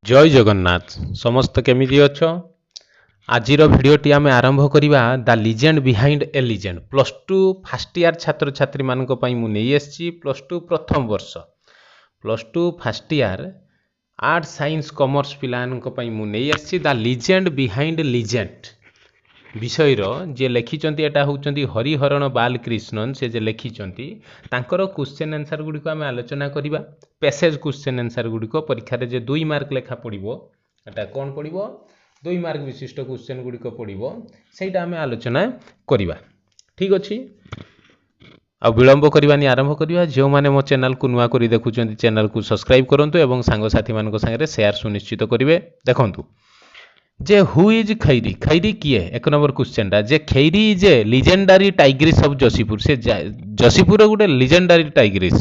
जय जगन्नाथ समस्त केमिति अछ आजिर भिडियोटी आमे आरंभ करिबा the legend behind a legend plus two first year छात्र छात्री मानक पई मु नेई एसची प्लस टू प्रथम वर्ष plus two first year art science commerce पिलानक पई मु नेई एसची द लिजेंड बिहाइंड लिजेंड विषय जे लिखिंट एटा होउचंती हरिहरण बालकृष्णन से जे लिखिंट तांकर क्वेश्चन आंसर गुडी को आमे आलोचना करिबा पैसेज क्वेश्चन आंसर गुडी को परीक्षा रे जे 2 मार्क लेखा पड़िबो एटा कोन पड़िबो 2 मार्क विशिष्ट क्वेश्चन गुडी को पड़िबो सेटा आमे आलोचना करिबा ठीक अछि आ विलंब करबानी आरंभ करिबा जो माने मो चैनल को नुवा करी देखुचंती चैनल को सब्सक्राइब करंतु एवं सांग साथी मानक संगे शेयर सुनिश्चित करिवे देखंतु जे हु इज खैरी खैरी किए एक नंबर क्वेश्चन टा जे Khairi is a legendary tigress of Jashipur से जशीपुर गोटे लिजेंडरी टाइग्रिस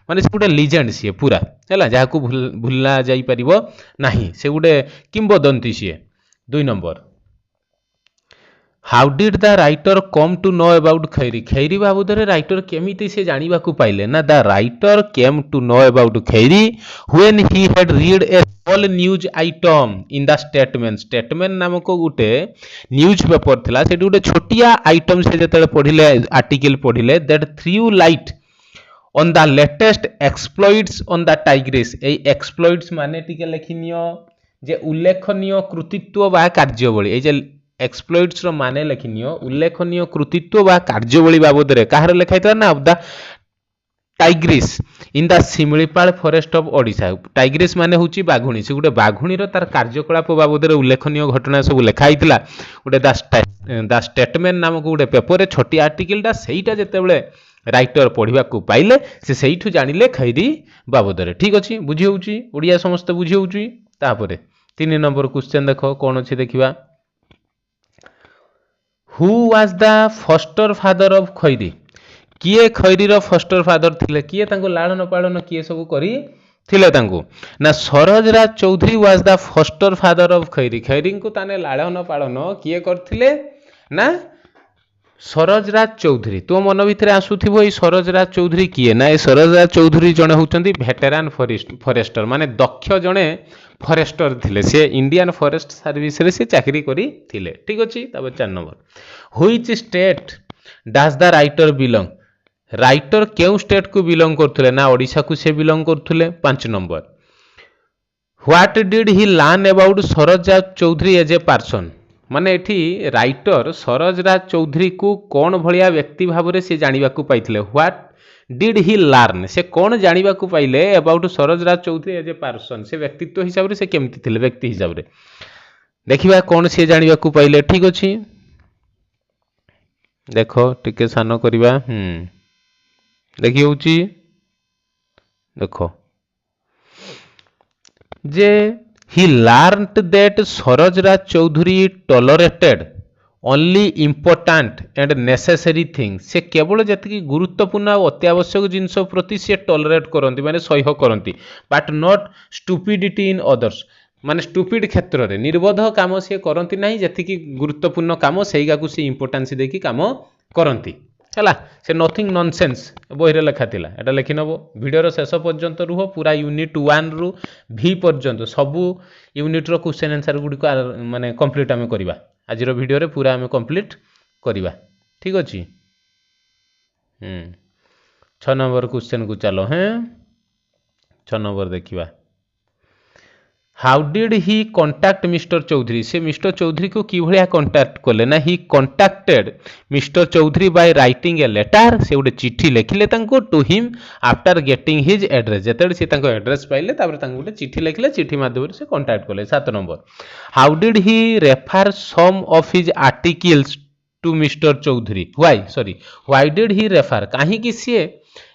माने से गोटे लिजेंड सी पूरा हैला जहा को भूला जाई परिबो नाही से गोटे किंबदंती सी 2 number how did the writer come to know about Khairi Khairi बाबदरे राइटर केमिति से जानिबा को पाइले ना the writer came to know about Khairi when he had read a small news item in the Statesman नामक गोटे न्यूज पेपर थिला से गोटे छोटिया आइटम से जते पढिले आर्टिकल पढिले that threw light on the latest exploits on the tigress a exploits माने टिके लेखिनियो जे उल्लेखनीय कृतित्व बा कार्यबली ए जे एक्सप्लॉइट्स रो माने लेखिनियो उल्लेखनीय कृतित्व बा कार्यबली बाबदरे काहर लेखाइतला ना of the Tigris in the Similipal forest of Odisha Tigris माने होची बाघुणी से गुटे बाघुणी रो तार कार्यकलाप बाबदरे उल्लेखनीय घटना सब लेखाइतला गुटे द स्टेटमेंट नामक गुटे पेपर रे छोटी आर्टिकल टा सेईटा जेतेबेले राइटर पढ़िबा को पाइले से सेईठु जानिले खैरी बाबदरे ठीक अछि बुझी होउची ओडिया समस्त बुझी होउची तापरे 3 नंबर क्वेश्चन देखो कोन अछि देखिबा who was the foster father of Khairi किए खैरी रो फॉस्टर फादर थिले किए तांको लालन पालन किए सब करी थिले तांको ना Saroj Raj Choudhury was the foster father of Khairi Khairi को ताने लालन पालन किए करथिले ना सरोज राज चौधरी तो मन भितर आसुथिबो ए सरोज राज चौधरी किए ना ए सरोज राज चौधरी जणे होचंती वेटरान फॉरेस्टर माने दक्ष जणे फॉरेस्टर थिले से इंडियन फॉरेस्ट सर्विस रे से चाकरी करी थिले ठीक अछि तब 4 number which state does the writer belong writer केउ स्टेट को बिलोंग करथुले ना ओडिशा को से बिलोंग करथुले 5 number what did he learn about Saroj Raj Chaudhary as a person माने एठी राइटर सरोज राज चौधरी को कौन भलिया व्यक्ति भाव से जानिबा को पाइथिले व्हाट डिड ही लर्न से कौन जानिबा को पाइले about Saroj Raj Chaudhary as a person से व्यक्तित्व हिसाब रे से केमति थिले व्यक्ति हिसाब रे देखिबा कौन से जानिबा को पाइले ठीक अछि देखो टिके सानो करिबा देखि होउची देखो जे he learned that Saroj Raj Chaudhury tolerated only important and necessary things से केवल जति गुरुत्वपूर्ण और अत्यावश्यक जिनस प्रति से टॉलरेट करंती माने सह्य करंती but not stupidity in others माने स्टुपिड क्षेत्र रे निर्बोध काम से करंती नाही जति गुरुत्वपूर्ण काम सेइगा को से इंपोर्टेंस देकी काम करंती हैला से नथिंग नॉनसेंस बहिरे लेखा थिला एटा लेखि नबो वीडियो शेष पर्यंत रुह पूरा यूनिट 1 रु भी पर्यंत सबु यूनिट रो क्वेश्चन आंसर गुडी को माने कंप्लीट हमें करिबा आजिरो वीडियो रे पूरा हमें कंप्लीट करिबा ठीक अछि 6 नंबर क्वेश्चन को चलो हैं 6 नंबर देखिबा how did he contact mister Choudhury से मिस्टर चौधरी को कि भलिया कॉन्टैक्ट करले ना he contacted mister Choudhury by writing a letter से गोटे चिट्ठी लिखिले तांको to him after getting his address जेते से तांको एड्रेस पाइले तापर तांको गोटे चिट्ठी लिखिले चिट्ठी माध्यम से कॉन्टैक्ट करले 7 number how did he refer some of his articles to mister Choudhury why did he refer काहे कि सी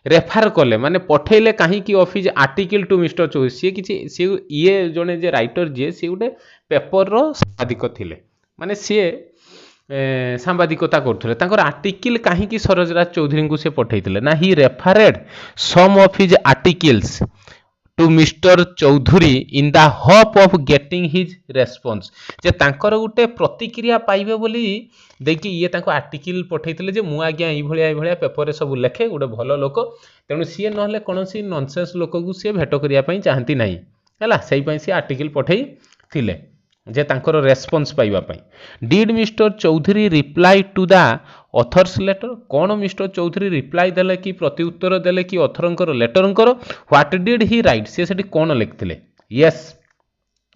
रेफर कले माने पठेले कहीं की of his article to mister Choudhury सी किछि सी ये जने जे राइटर जे सी गोटे पेपर रो संपादक थिले माने सी सांबादिकता करथुले तांकर आर्टिकल कहीं की सरोज राज चौधरी को से पठैथिले ना he referred some of his articles to mister Choudhury in the hope of getting his response जे तांकर गोटे प्रतिक्रिया पाइबे बोली देखि ये तांको आर्टिकल पठैथिले जे मु आज्ञा ई भलिया पेपर रे सब लेखे गोटे भलो लोक तेणु सी नहले कोनोसी नॉनसेंस लोक को सी भेट करिया पई चाहंती नाही ହେଲା ସେଇପାଇଁ ସେ ଆର୍ଟିକଲ ପଠେଇ ଥିଲେ ଯେ ତାଙ୍କର ରେସ୍ପନ୍ସ ପାଇବା ପାଇଁ। Did mister Chaudhuri reply to the author's letter, କ'ଣ ମିଷ୍ଟର ଚୌଧୁରୀ ରିପ୍ଲାଇ ଦେଲେ କି ପ୍ରତି ଉତ୍ତର ଦେଲେ କି ଅଥରଙ୍କର ଲେଟରଙ୍କର? ହ୍ୱାଟ ଡିଡ୍ ହି ରାଇଟ୍, ସେ ସେଠି କ'ଣ ଲେଖିଥିଲେ? Yes,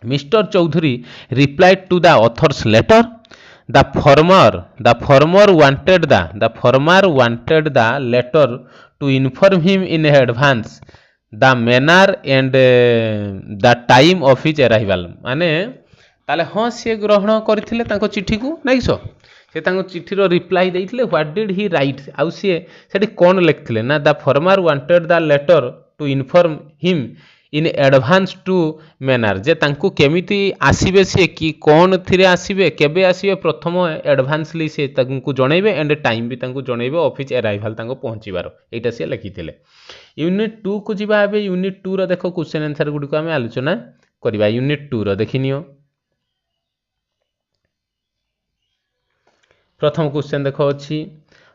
mister Chaudhuri reply to the author's letter. The farmer wanted the letter to inform him in advance the manner and the time of his arrival। माने ताले हाँ सी ग्रहण करथिले तांको चिठी को नाइस से तांको चिठीर रिप्लाई देइथिले। व्हाट डिड ही राइट आउ सी सेठी कोन लिखथिले ना the former wanted the letter to inform him in advance टू मैनर जे तांको केमिति आसीबे से कि कोन थिरे आसीबे केबे आसीबे प्रथम एडवांसली से तांको जणैबे एंड टाइम भी तांको जणैबे ऑफिस अराइवल तांको पहुंचीबार एटा से लिखिथिले। यूनिट 2 को जिबा बे यूनिट 2 रो देखो क्वेश्चन आंसर गुडी को हम आलोचना करबा। यूनिट 2 रो देखिनियो प्रथम क्वेश्चन देखो अछि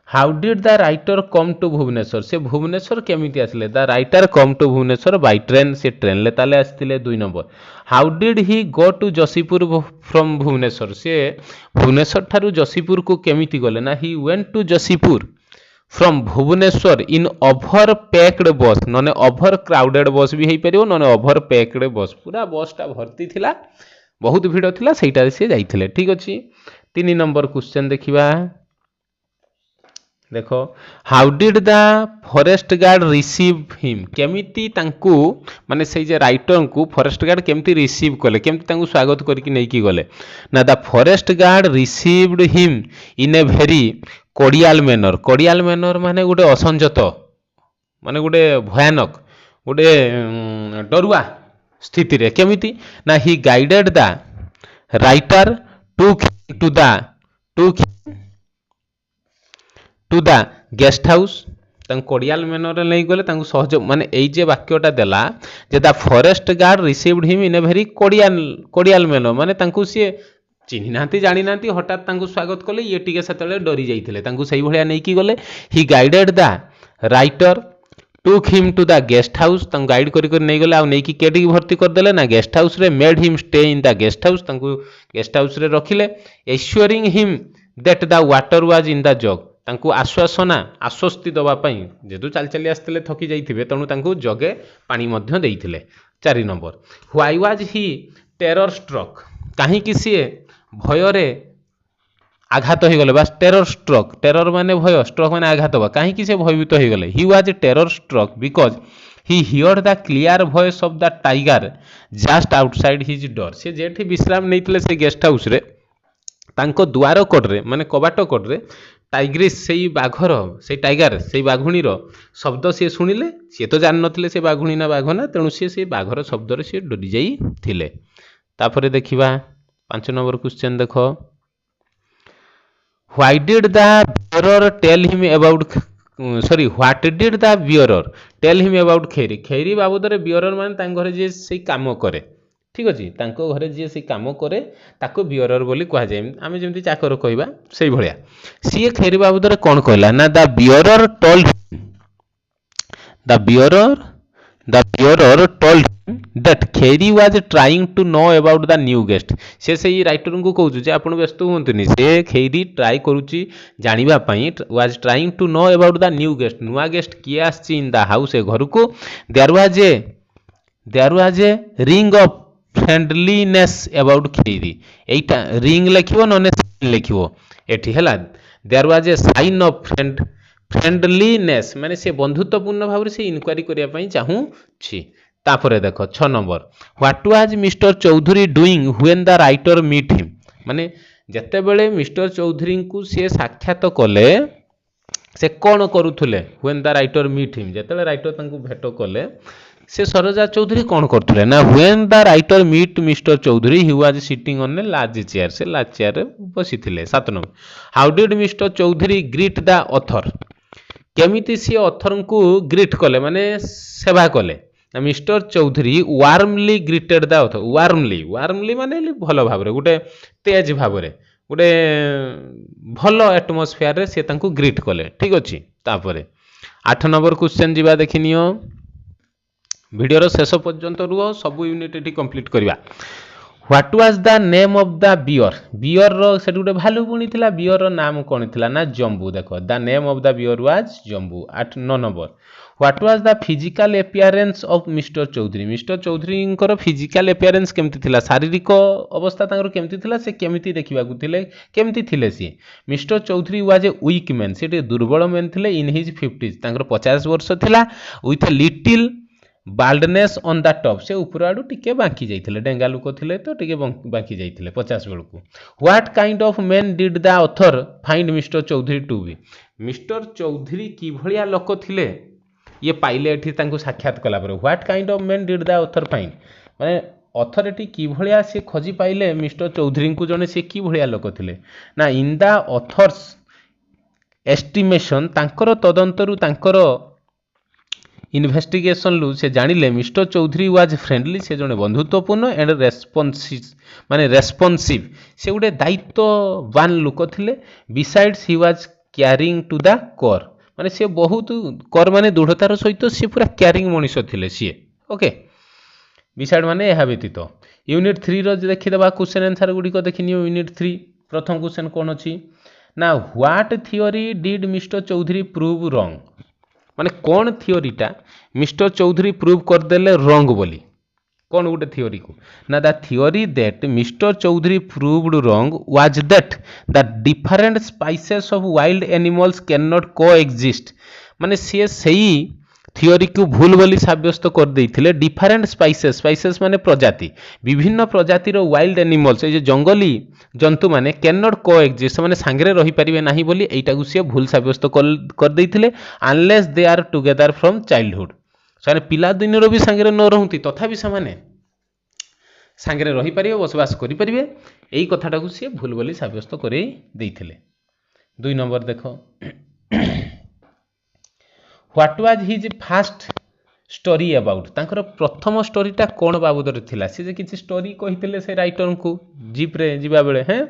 how did the writer come to Bhubaneswar, से भुवनेश्वर केमिति आसले? The writer come to Bhubaneswar by train, से ट्रेन ले ताले आस्तिले। 2 number how did he go to Jashipur from Bhubaneswar, से भुवनेश्वर थारु जशीपुर को केमिति गले ना he went to Jashipur from Bhubaneswar in over packed bus, नने ओवर क्राउडेड बस भी हेई परियो नने ओवर पैक्ड बस, पूरा बस टा भर्ती थिला बहुत भीड़ थिला सेटा से जाइथिले। ठीक अछि 3 नंबर क्वेश्चन देखिबा देखो how did the forest guard receive him, केमिति तांकू माने से जे राइटर को फॉरेस्ट गार्ड केमिति रिसीव कले केमिति तांकू स्वागत करके नै की गले ना the forest guard received him in a very cordial manner. Cordial manner माने गुटे असंजत माने गुटे भयानक गुटे डरुआ स्थिति रे केमिति ना he guided the writer to the guest house, cordial manner नहीं गले सहज माने एई जे वाक्यटा देला जे the forest guard received him in a very cordial manner माने सी चिन्ही नांती जानी नांती हठात तांकू स्वागत कले ये टिके सेतले डरी जाइथिले तांकू सही भलिया नै की गले। He guided the writer took him to the guest house, तांकू गाइड करी नै गले आ नै की केटी भर्ती कर देले ना गेस्ट हाउस रे। Made him stay in the guest house, तांकू गेस्ट हाउस रे रखिले। Assuring him that the water was in the jug, तांकू आश्वासना आश्वस्ति दवा पई जेतु चाल चली आस्तिले थकी जाइथिबे तणु तांकू जगे पानी मध्य देइथिले। 4 number why was he terror struck, काहे कि सी भय रे आघात हो गले, बस टेरर स्ट्रक, टेरर माने भय, स्ट्रक माने आघात बा, काहे कि से भयभीत हो गले। He was terror struck because he heard the clear voice of the tiger just outside his door, से जेठी विश्राम नैथिले से गेस्ट हाउस रे तांको द्वार कोडरे माने कबाट कोडरे टाइग्रिस से बाघर से टाइगर से बाघुणी शब्द सी शुणिले, सी तो जान नथिले से बाघुणी ना बाघ ना, तेणु सी से बाघर शब्द रे सी डरी जाई थिले। तापरे देखिबा 5 नंबर क्वेश्चन देखो why did the bearer tell him about what did the bearer tell him about Khairi, Khairi बाबद रे बियरर माने तांग घरे जे से काम करे, ठीक अछि तांको घरे जे से काम करे ताको बियरर बोली कहा जाय, आमे जेमति चाकर कहबा सेही भलिया। सी खैरी बाबद रे कोन कहला ना the bearer told that Khairi was trying to know about the new guest, से सही राइटर को कहूँ जे आपण व्यस्त हुंतुनी, से खैरी ट्राई करूची जानिबा पई was trying to know about the new guest, नुआ गेस्ट किए आछि इन द हाउस ए घर को। there was a ring of friendliness about Khairi, एटा रिंग लिखिबो नने लिखिबो एठी हला। There was a sign of friendliness माने से बंधुत्वपूर्ण भाव से इनक्वारी करिया पई चाहू छी। तापरे देखो 6 number what was mister Chaudhary doing when the writer meet him, माने जते बेले मिस्टर चौधरी को से साक्षात कले से कोन करूथले when the writer meet him, जते राइटर तांको भेट कले से सरोजा चौधरी कौन करथुले ना when the writer met mister Choudhury he was sitting on a large chair, से लार्ज चेयर रे बसिथिले। 7 number how did mister Choudhury greet the author, केमिति सी ऑथर को ग्रीट कले माने सेवा कले ना mister Chaudhary warmly greeted the author, warmly माने भलो भाव रे गुटे तेज भाव रे गुटे भलो एटमॉस्फेयर रे से तांको ग्रीट कले, ठीक अछि। तापरे 8 नंबर क्वेश्चन जिबा देखिनियो भिडियोर शेष पर्यंत रुह सब यूनिट ये कंप्लीट करवा। What was the name of the bear bear रो से गोटे भालू पुणी थिला बियर रो नाम कौन थिला ना जम्बू। देखो the name of the bear was Jambu. 9 number what was the physical appearance of mister Chaudhary mister Chaudhary physical appearance केमती थिला शारीरिक अवस्था तांकर केमती थिला से केमती देखिबा को थिले केमती थिले सी mister Choudhury was a weak man से दुर्बल मैन थिले इन हिज 50s तांकर 50 वर्ष थिला with little baldness on the top से ऊपर आड़ू टिके बांकी जाइथिले डेंगा लोक थिले तो टिके बांकी जाइथिले 50 बेलू। What kind of man did the author find mister Chaudhary to be mister Chaudhary की भलिया लोक थिले ये पाइले एठी तांको साक्षात कला पर what kind of man did the author find माने अथॉरिटी की भलिया से खोजी पाइले मिस्टर चौधरी को जने से की भलिया लोक थिले ना इन द ऑथर्स एस्टिमेशन तांकर तदंतरु तांकर इन्वेस्टिगेशन लु से जानिले मिस्टर चौधरी वाज फ्रेंडली से जने बंधुत्वपूर्ण एंड रेस्पॉन्सिव से गोटे दायित्ववान लोक थिले। Besides he was caring to the core माने से बहुत कोर माने दृढ़तार सहित से पूरा क्यारिंग मनीष थिले सी ओके। बिसाइड माने यह व्यतीत यूनिट 3 रो देखिदेबा क्वेश्चन आंसर गुडी को देखिनियो। यूनिट 3 प्रथम क्वेश्चन कौन अछि ना what theory did mister Choudhury prove wrong माने कौन थियोरीटा मिस्टर चौधरी प्रूव करदेले रॉन्ग बोली कौन गोटे थियोरी को ना the theory that mister Choudhury proved wrong was that the different species of wild animals can not coexist माने सी सही थियोरी को भूल बोली साब्यस्त कर देइथिले। डिफरेंट स्पाइसेस माने प्रजाति विभिन्न प्रजातिर वाइल्ड एनिमल्स ये जंगली जंतु माने कैन नॉट कोएक्जिस्ट माने सांगरे रही परिबे नाही बोली एटा को से भूल साब्यस्त कर देइथिले unless they are together from childhood सारे पिला दिनर भी सांगरे न रहंती तथापि सामाने सांगरे रही परिबे बसवास करि परिबे एई कथाटा को से भूल बोली साब्यस्त करै देइथिले। 2 नंबर देखो what was his fast story about तांकर प्रथम स्टोरीटा कौन बाबद थिला से जे किछि स्टोरी कहिथिले से राइटर को जीप रे जीवा बेले हैं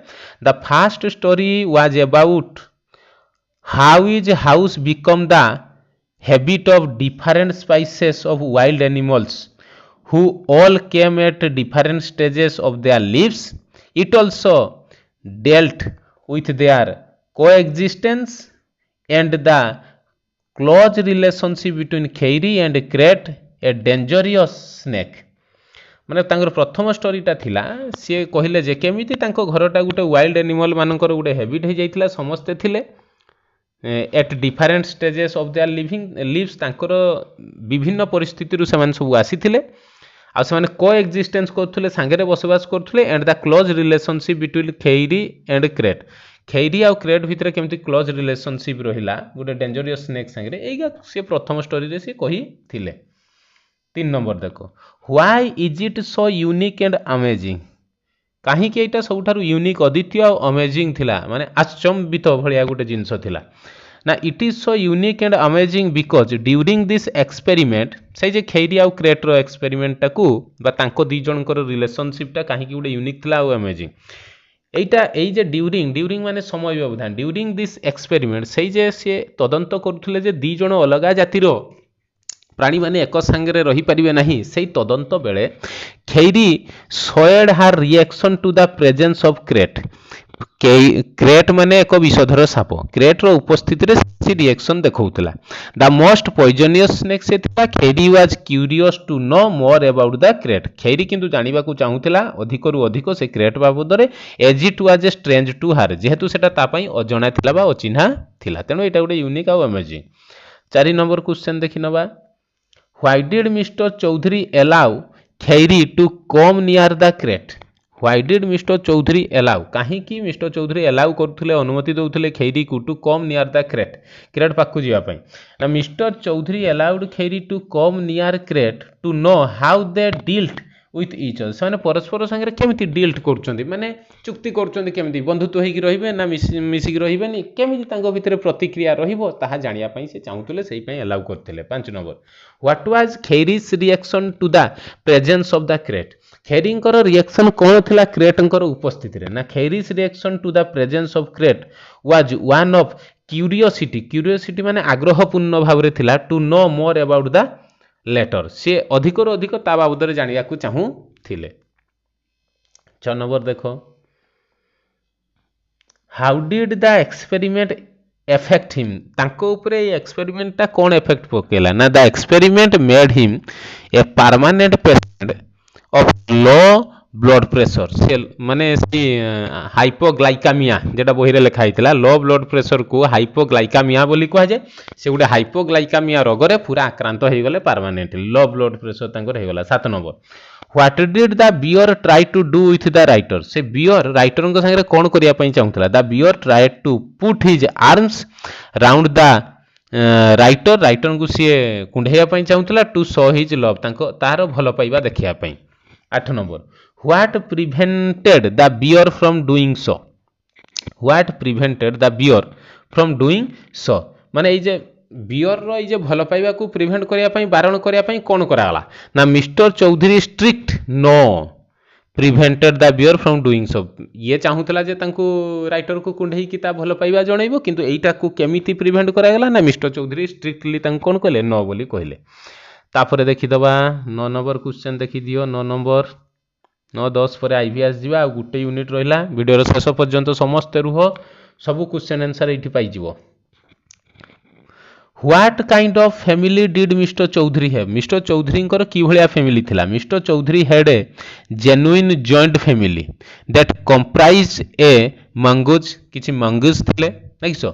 the fast story was about how is house become the habit of different species of wild animals who all came at different stages of their lives. It also dealt with their coexistence and the close relationship between Khairi and Crate, a dangerous snake. माने तांकर प्रथम स्टोरीटा थिला सी कहले जे केमिति तांको घरटा गोटे wild animal मानकर गोटे हैबिट हो जाइतिला समस्ते थिले at different stages of their lives तांकर विभिन्न परिस्थिति से सब आसीथिले आ से कोएक्जिस्टेंस करथुले सांगरे बसवास करथुले and the close relationship between Khairi and krait Khairi आ क्रेट भितर केमती क्लोज रिलेशनशिप रहिला गोटे डेंजरियस स्नेक सांगरे एगा से प्रथम स्टोरी रे से कही थिले। 3 नंबर देखो why is it so unique and amazing कहीं एटा सबुठारु यूनिक अद्वितीय और अमेजिंग थिला माने आश्चर्यजनक भलिया गोटे जिंस थिला ना it is so unique and amazing because during this experiment से जे खैरी आउ क्रेट रो एक्सपेरिमेंट टाकू बा तांको दी जनकर रिलेशनशिप टा कहीं गोटे यूनिक थिला आउ अमेजिंग एटा एई जे ड्यूरिंग माने समय व्यवधान ड्यूरिंग दिस एक्सपेरिमेंट से जे से तदंत करुथले जे दी जण अलगा जातिर प्राणी माने एक संगे रही परिबे नाही सेई तदंत बेले Khairi showed her reaction to the presence of krait krait माने एक विषधर साप क्रेट रो उपस्थिति रे सी रिएक्शन देखौतला द मोस्ट पॉइजनियस स्नेक से थिला Khairi was curious to know more about the krait Khairi किंतु जानिबा को चाहुतला अधिक रु अधिक से क्रेट बाबद रे as it was a strange to her जेहेतु सेटा ता पई अजणा थिला बा अचिन्हा थिला तेनो एटा गोटे यूनिक आ अमेजिंग। 4 नंबर क्वेश्चन देखिनबा why did mister Choudhury allow Khairi to come near the krait why did mister Choudhury allow कहीं कि मिस्टर चौधरी अलाउ करथुले अनुमति दउथुले खैरी को to come near the krait पाखु जिया पई ना mister Choudhury allowed Khairi to come near krait to know how they dealt with each other से परस्पर संगे केमिति डील्ट करछन्ती माने चुक्ति करछन्ती केमिति बंधुत्व होइकी रहिबे ना मिसिकी रहिबेनी केमिति तांको भितरे प्रतिक्रिया रहिबो ताहा जानिया पई से चाहुतले सेही पई अलाउ करथिले। 5 number what was Khairi's reaction to the presence of the krait खैरींकर रिएक्शन कौन थिला क्रेटंकर उपस्थिति रे ना Khairi's reaction to the presence of krait was one of curiosity माने आग्रहपूर्ण भाव रे थिला to know more about the latter सी अधिक अधिक ता बाबद जानिया को चाहूथिले 6 नंबर देखो how did the experiment affect him तांको उपरे एक्सपेरिमेंट ता कोन एफेक्ट पकेला ना the experiment made him a permanent patient of low blood pressure से माने सी हाइपोग्लाइकामिया जेटा बही रे लिखा हैतला लो ब्लड प्रेशर को हाइपोग्लाइकामिया बोली कहा जाय से गुटे हाइपोग्लाइकामिया रोग रे पूरा आक्रांत हो गले परमानेंटली लो ब्लड प्रेशर तांकर हे गला 7 number what did the bear try to do with the writer से बियर राइटर को संगे कोन करिया पई चाहुतला the bear try to put his arms round the writer को सी कुंढेया पई चाहुतला टू शो हिज लव तांको तार भलो पाइबा देखिया पई 8 number what prevented the bear from doing so what prevented the bear from doing so माने ए जे बियर रो जे भल पाइबा को प्रिवेंट करिया पई बारण करिया पई कोन कराला ना mister Chaudhary strict no prevented the bear from doing so ये चाहूतला जे तांको राइटर को कुंढई की ता भल पाइबा जणाइबो किंतु एटा को केमिति प्रिवेंट करा गेला ना मिस्टर चौधरी स्ट्रिक्टली तांको कोन कहले नो बोली कहले तापर देखि दबा 9 नंबर क्वेश्चन देखि दियो 9 नंबर 9 10 पर आईवीएस जीवा गुटे यूनिट रहिला वीडियो शेष पर्यंत समस्त रुह सब क्वेश्चन आंसर एठी पाई जीवो what kind of family did mister Chaudhary have mister Chaudhary कर की भलिया फैमिली थिला mister Chaudhary had a genuine joint family that comprise a mongoose किछि मंगूज थिले देखिसो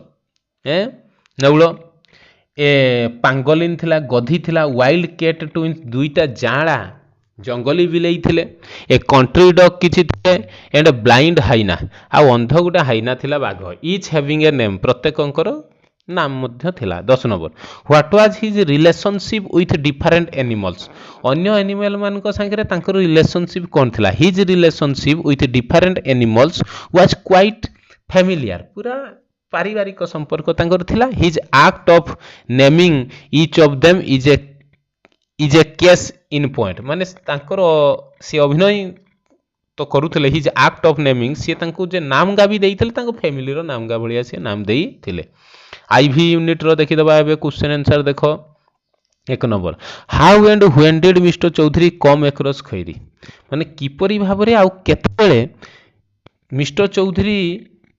नौलो ए पांगोलिन थिला गधी थिला वाइल्ड कैट ट्विन्स दुईटा जाड़ा जंगली बिलेई थिले ए कंट्री डॉग किछि थिले एंड ब्लाइंड हाइना आ अंध गुटा हाइना थिला बाघ इच हैविंग ए नेम प्रत्येकंकर नाम मध्य थिला 10 number what was his relationship with different animals अन्य एनिमल मानक संगे तांकर रिलेशनशिप कोन थिला his relationship with different animals was quite familiar पूरा पारिवारिक संपर्क तांकर थिला his act of naming each of them is a case in point माने तांकर से अभिनय तो करूथिले हिज एक्ट ऑफ नेमिंग से तांको जे नाम गा भी देइथिले तांको फैमिली रो नाम गा भलिया से नाम देइथिले आईवी यूनिट रो देखि दबा एबे क्वेश्चन आंसर देखो 1 number how and when did mister Choudhury come across Khairi माने किपरि भाबरे आ केतेबेले मिस्टर चौधरी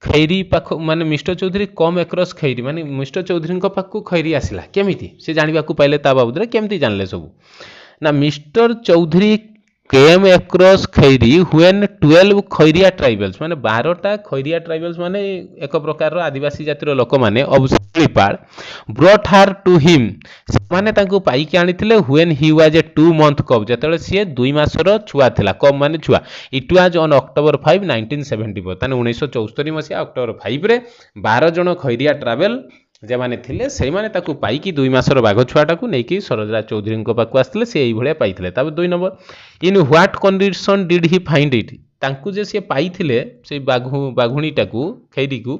खैरी पाख माने mister Choudhury come across Khairi माने मिस्टर चौधरी को पाखु खैरी आसिला केमिति से जानिबा को पाइले ता बाबद रे केमिति जानले सब ना mister Choudhury came across Khairi when 12 Kharia tribals माने 12टा खैरिया ट्राइबल्स माने एक प्रकार रो आदिवासी जातिर लोक माने अबसलीपाल ब्रॉट हर टू हिम माने तांको पाई के आनिथिले when he was a 2 month cub जतले से 2 मासर छुआ थिला कब माने छुआ इट वाज ऑन अक्टोबर 5 1974 ताने 1974 मसिया अक्टोबर 5 रे 12 जण खैरिया ट्रावेल जे माने थिले सेई माने ताकू पाई की 2 मासर बाघ छुआटा को नेकी सरोजराज चौधरी को पाकू आस्थिले से एई भलिया पाइथिले तब 2 number in what condition did he find it तांकू जे से पाइथिले से बाघुणीटा को खैरी को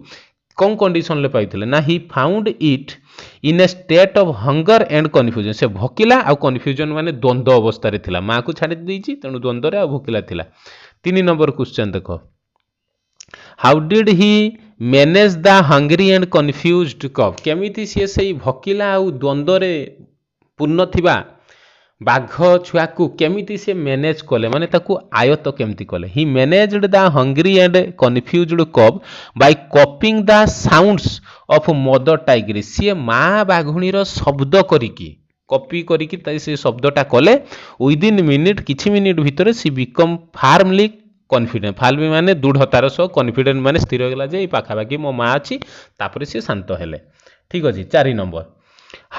कौन कंडीशन ले पाइथिले ना he found it in A state of hunger and confusion से भकिला आ कन्फ्यूजन माने द्वंद्व अवस्था रे थिला मां को छाडी देइची तेनु द्वंद्व रे आ भकिला थिला 3 नंबर क्वेश्चन देखो how did he manage the hungry and confused cup केमिति सी से भकिला आ द्वंद्व रे पूर्ण थिबा बाघ छुआ को केमिति से मैनेज कले माने ताकू आयत केमिति कले he managed the hungry and confused cub by copying the sounds of mother tiger सी माँ बाघुणी रो शब्द करिकी कॉपी करिकी से शब्दटा कले विदिन मिनिट किछि मिनिट भितर सी बिकम फार्मली कॉन्फिडेंट फार्मली माने दृढ़तार सह कॉन्फिडेंट माने स्थिर होगला जे पाखापाखि मो माँ अच्छी तापर सी शांत हेले ठीक अछि 4 number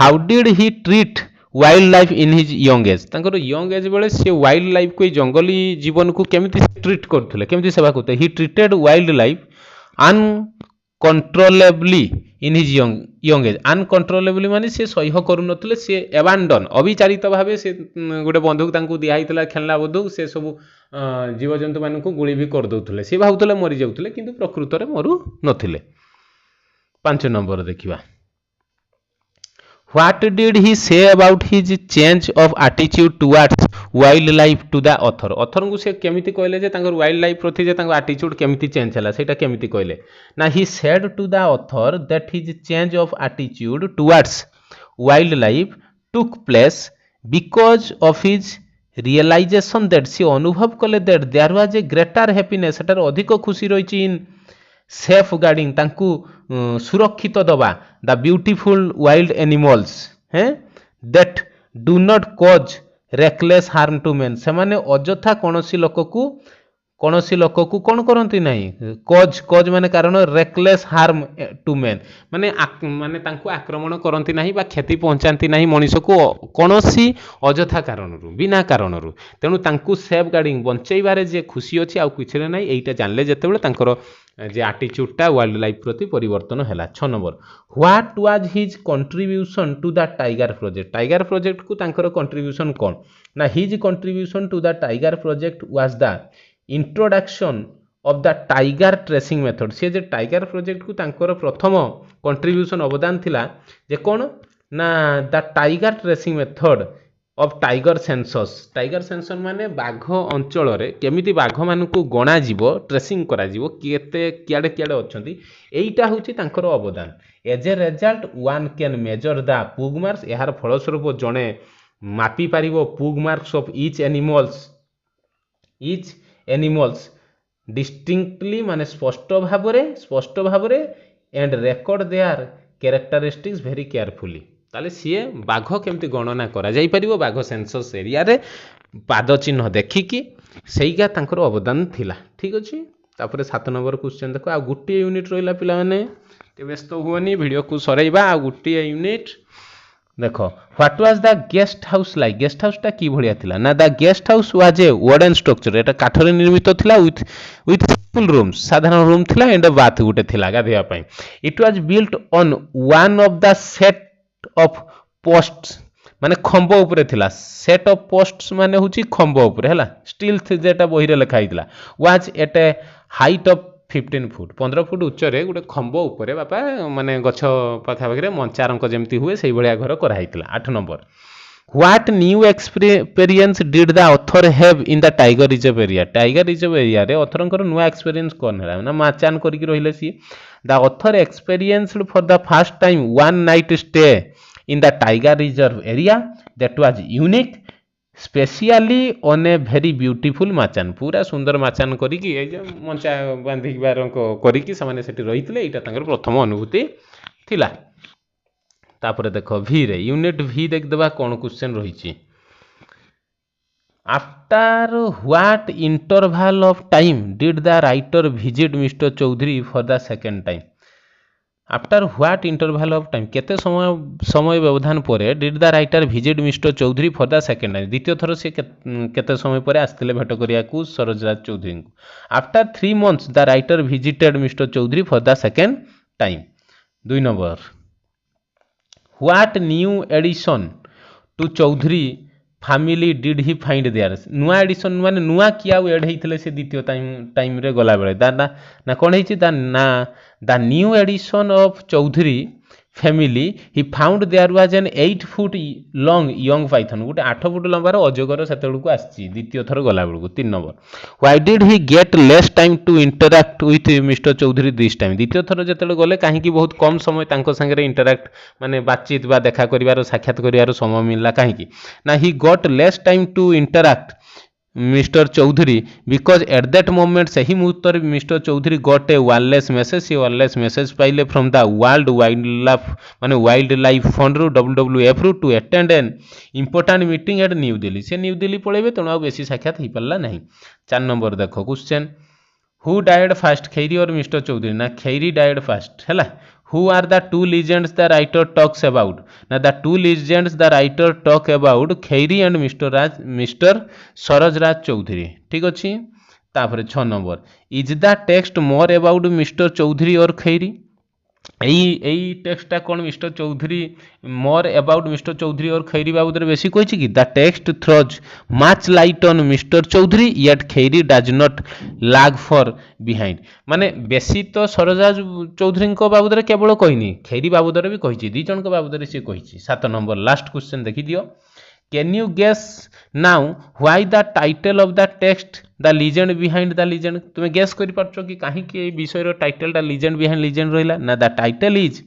how did he treat wild life in his young age तांकर यंग एज बेले से वाइल्ड लाइफ को जंगली जीवन को केमिति ट्रीट करथुले केमिति सेवा करते he treated wild life uncontrollably in his young age uncontrollably माने से सह्य करू नथले से एबांडन अविचारित भाबे से गोटे बंदूक तांको दिया हितला खेलना बंदूक से सब जीव जंतु मान को गुली भी कर दउथले से भाबुथले मरि जाउथले किंतु प्रकृत रे मरु नथिले 5 नंबर देखिबा What did he say about his change of attitude towards wildlife to the author? Author को से केमिति कहले जे तांकर वाइल्ड लाइफ प्रति जे तांकर एटीट्यूड केमिति चेंज हला सेटा केमिति कहले ना he said to the author that his change of attitude towards wildlife took place because of his realization that सी अनुभव कले that there was a greater happiness सेटार अधिक खुशी रही इन सेफ गार्डिंग तांकू सुरक्षित दबा द ब्यूटीफुल वाइल्ड एनिमल्स हैं that do not cause reckless harm to men से माने अजथा कौनसी लोक को कौन करती नहीं कज कज माने कारण रेकलेस हार्म टू मेन माने माने तांको आक्रमण करती नहीं बा क्षति पहुंचाती नहीं मनीष को कौनसी अजथा कारण बिना कारण तेणु तांको सेफ गार्डिंग बंचेबारे जे खुशी अच्छी आउ किसी ना यहीटा जानले जिते तांकर जे आटीट्यूडटा वाइल्ड लाइफ प्रति परिवर्तन है 6 number what was his contribution to the tiger project को तांकर कंट्रीब्यूशन कौन ना his contribution to the tiger project was the introduction of the tiger tracing method सी जे टाइगर प्रोजेक्ट को तांकर प्रथम कंट्रीब्यूशन अवदान थिला जे कौन ना the tiger tracing method of tiger census माने बाघ अंचल रे केमिति बाघ मानकु गणा जीवो ट्रेसिंग करा जीवो केते कियाडे कियाडे अछंती एईटा होची तांकर अवदान as a result one can measure the pug marks यार फलस्वरूप जणे मापी पारिबो pug marks of each animals distinctly माने स्पष्ट भावरे and record their characteristics very carefully ताले सीए बाघ केमती गणना करा जाई परिबो बाघ सेंसस एरिया रे पाद चिन्ह देखिकी सेईगा तांकर अवदान थिला ठीक अछि तापरे 7 नंबर क्वेश्चन देखो आ गुटी यूनिट रहिला पिला माने ते व्यस्त हुअनी वीडियो को सरेइबा आ गुटी यूनिट देखो what was the guest house like guest house टा की भलिया थिला ना the guest house was a wooden structure एटा काठरे निर्मित थिला विथ सिंपल रूम्स साधारण रूम थिला एंड बाथ गुटे थिला गाधेया पई it was built on one of the set of posts माने खंब ऊपर थिला सेट ऑफ पोस्ट्स माने हुची खंब ऊपर हैला स्टील जेटा बहिरे लिखा हितला was at a height of 15 foot 15 foot उच्चरे गोटे खंब ऊपर बापा माने गछ पाखापाखि मंचारंक जमती हुए से भाया घर कराई 8 number what new experience did the author have in the tiger reserve area रे ऑथरंकर नुआ एक्सपीरियंस कोन है ना माचान करके रहिले सी the author experienced for the first time one night stay in the tiger reserve area that was unique specially on a very beautiful machan पूरा सुंदर माचान करिकी ए जे मंचा बांधिक बारंक करिकी समाने सेठी रहितले एटा तांकर प्रथम अनुभूति थिला तापरे देखो भी रे यूनिट भी देख देबा कोन क्वेश्चन रहिची after what interval of time did the writer visit mister Choudhury for the second time after what interval of time केते समय व्यवधान परे did the writer visit mister Choudhury for the second time द्वितीय थर से केते समय परे आस्थिले भेट करिया को सरोजराज चौधरी को after 3 months the writer visited mister Choudhury for the second time 2 number what new addition to Choudhury family did he find there नुआ एडिशन माने नुआ किया एड हेइथिले से द्वितीय टाइम रे गला बेले दा ना कोन हेछि दा ना the new addition of Choudhury family he found there was an 8 foot long young python गोटे 8 फुट लंबार अजगर सेतेबेलू को आछि द्वितीय थर गला बेलू 3 number why did he get less time to interact with mister Choudhury this time द्वितीय थर जेतेबेले गले काहे कि बहुत कम समय तांको संगे इंटरैक्ट माने बातचीत बा देखा करिवार साक्षात करिवार समय मिलला काहे कि ना he got less time to interact mister Choudhury because at that moment से ही मुहूर्त mister Choudhury got a wireless message पाइले from the wildlife fund रु WWF रु to attend an important meeting at New Delhi से न्यू दिल्ली पळेबे तेणु आ बेसी साक्षात ही पारला नहीं 4 नंबर देखो क्वेश्चन हु डाइड फर्स्ट खैरी और मिस्टर चौधरी ना खैरी डाइड फर्स्ट हैला Who are the two legends the writer talks about? Now the two legends the writer talk about Khairi and Mr. Saroj Raj Chaudhary. ठीक अच्छी तापर 6 number is the text more about mister Choudhury or Khairi यही टेक्सटा कौन mister Choudhury more about mister Choudhury or Khairi बाबद बेसी कही कि the text throws much light on mister Choudhury yet Khairi does not lag far behind माने बेसी तो सरोज चौधरी बाबद केवल कहनी खैरी बाबद भी कही दी जन बाबद सी कही 7 नंबर लास्ट क्वेश्चन देखी दियो can you guess now why the title of the text the legend behind the legend तुम्हें गेस कर पार्छ कि कहीं विषय title the legend behind legend रहा ना the title is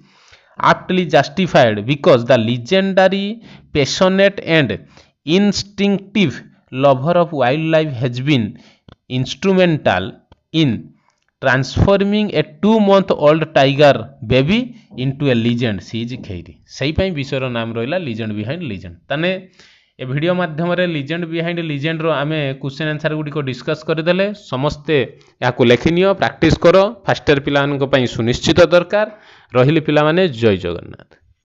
aptly justified because the legendary, passionate and instinctive lover of wildlife has been instrumental in transforming a 2-month-old tiger baby into a legend. She is Khairi. ସେଇ ପାଇଁ ବିଷୟର ନାମ ରହିଲା legend behind legend. ତାନେ ଏ video ମାଧ୍ୟମରେ legend behind ଲିଜେଣ୍ଡର ଆମେ question answer ଗୁଡ଼ିକ discus କରିଦେଲେ। ସମସ୍ତେ ଏହାକୁ ଲେଖିନିଅ, ପ୍ରାକ୍ଟିସ୍ କର। ଫାଷ୍ଟ ଇୟର ପିଲାମାନଙ୍କ ପାଇଁ ସୁନିଶ୍ଚିତ ଦରକାର। ରହିଲି ପିଲାମାନେ, ଜୟ ଜଗନ୍ନାଥ।